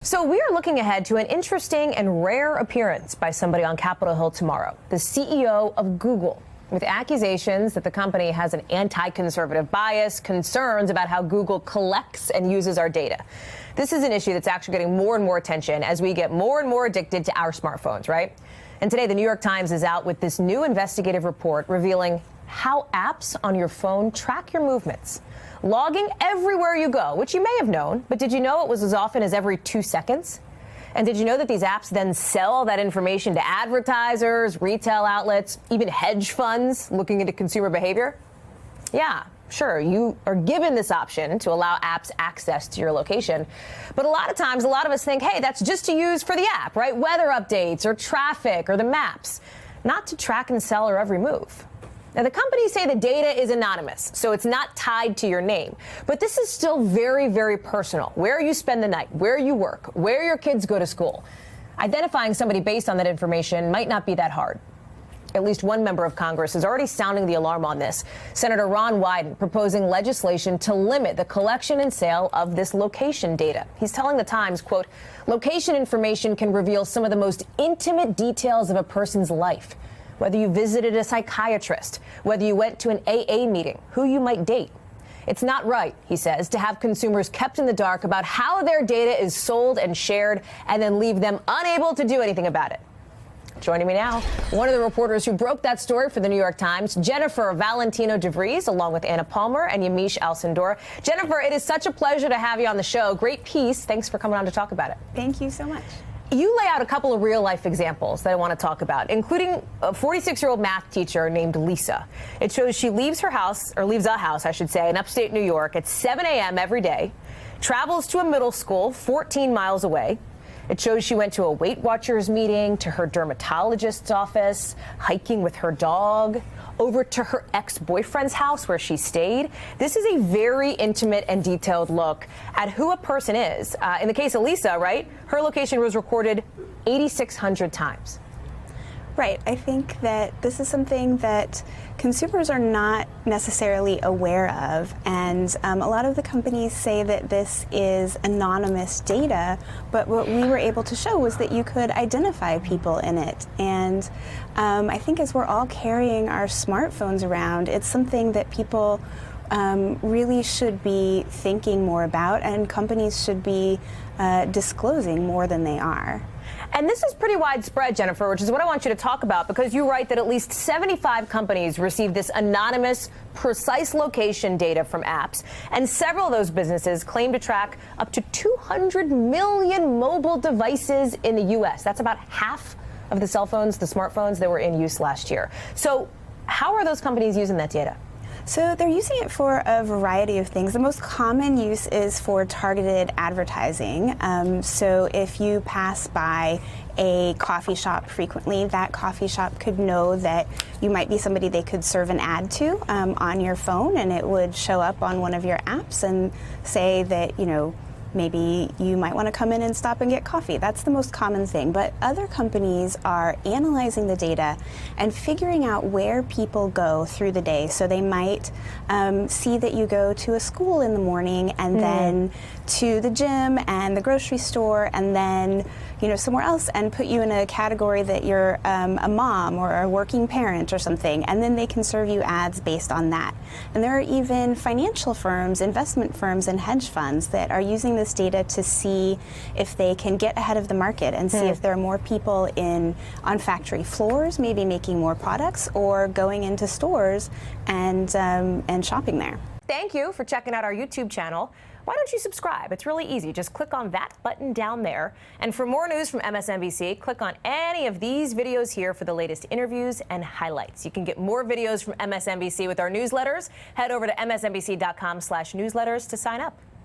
So we are looking ahead to an interesting and rare appearance by somebody on Capitol Hill tomorrow, the CEO of Google, with accusations that the company has an anti-conservative bias, concerns about how Google collects and uses our data. This is an issue that's actually getting more and more attention as we get more and more addicted to our smartphones, right? And today, the New York Times is out with this new investigative report revealing how apps on your phone track your movements, logging everywhere you go, which you may have known, but did you know it was as often as every 2 seconds? And did you know that these apps then sell that information to advertisers, retail outlets, even hedge funds looking into consumer behavior? Yeah, sure, you are given this option to allow apps access to your location. But a lot of times, a lot of us think, hey, that's just to use for the app, right? Weather updates or traffic or the maps, not to track and sell our every move. Now, the companies say the data is anonymous, so it's not tied to your name. But this is still very, very personal. Where you spend the night, where you work, where your kids go to school. Identifying somebody based on that information might not be that hard. At least one member of Congress is already sounding the alarm on this. Senator Ron Wyden proposing legislation to limit the collection and sale of this location data. He's telling the Times, quote, location information can reveal some of the most intimate details of a person's life. Whether you visited a psychiatrist, whether you went to an AA meeting, who you might date. It's not right, he says, to have consumers kept in the dark about how their data is sold and shared and then leave them unable to do anything about it. Joining me now, one of the reporters who broke that story for the New York Times, Jennifer Valentino DeVries, along with Anna Palmer and Yamiche Alcindor. Jennifer, it is such a pleasure to have you on the show. Great piece. Thanks for coming on to talk about it. Thank you so much. You lay out a couple of real-life examples that I want to talk about, including a 46-year-old math teacher named Lisa. It shows she leaves her house, or leaves a house, I should say, in upstate New York at 7 a.m. every day, travels to a middle school 14 miles away. It shows she went to a Weight Watchers meeting, to her dermatologist's office, hiking with her dog, over to her ex-boyfriend's house where she stayed. This is a very intimate and detailed look at who a person is. In the case of Lisa, right, her location was recorded 8,600 times. Right. I think that this is something that consumers are not necessarily aware of, and a lot of the companies say that this is anonymous data, but what we were able to show was that you could identify people in it. And I think as we're all carrying our smartphones around, it's something that people really should be thinking more about, and companies should be disclosing more than they are. And this is pretty widespread, Jennifer, which is what I want you to talk about, because you write that at least 75 companies receive this anonymous, precise location data from apps. And several of those businesses claim to track up to 200 million mobile devices in the U.S. That's about half of the cell phones, the smartphones that were in use last year. So how are those companies using that data? So they're using it for a variety of things. The most common use is for targeted advertising. So if you pass by a coffee shop frequently, that coffee shop could know that you might be somebody they could serve an ad to on your phone, and it would show up on one of your apps and say that, you know, maybe you might want to come in and stop and get coffee. That's the most common thing. But other companies are analyzing the data and figuring out where people go through the day. So they might see that you go to a school in the morning and then to the gym and the grocery store and then, you know, somewhere else, and put you in a category that you're a mom or a working parent or something, and then they can serve you ads based on that. And there are even financial firms, investment firms, and hedge funds that are using this data to see if they can get ahead of the market and see if there are more people on factory floors, maybe making more products, or going into stores and shopping there. Thank you for checking out our YouTube channel. Why don't you subscribe? It's really easy. Just click on that button down there. And for more news from MSNBC, click on any of these videos here for the latest interviews and highlights. You can get more videos from MSNBC with our newsletters. Head over to msnbc.com/newsletters to sign up.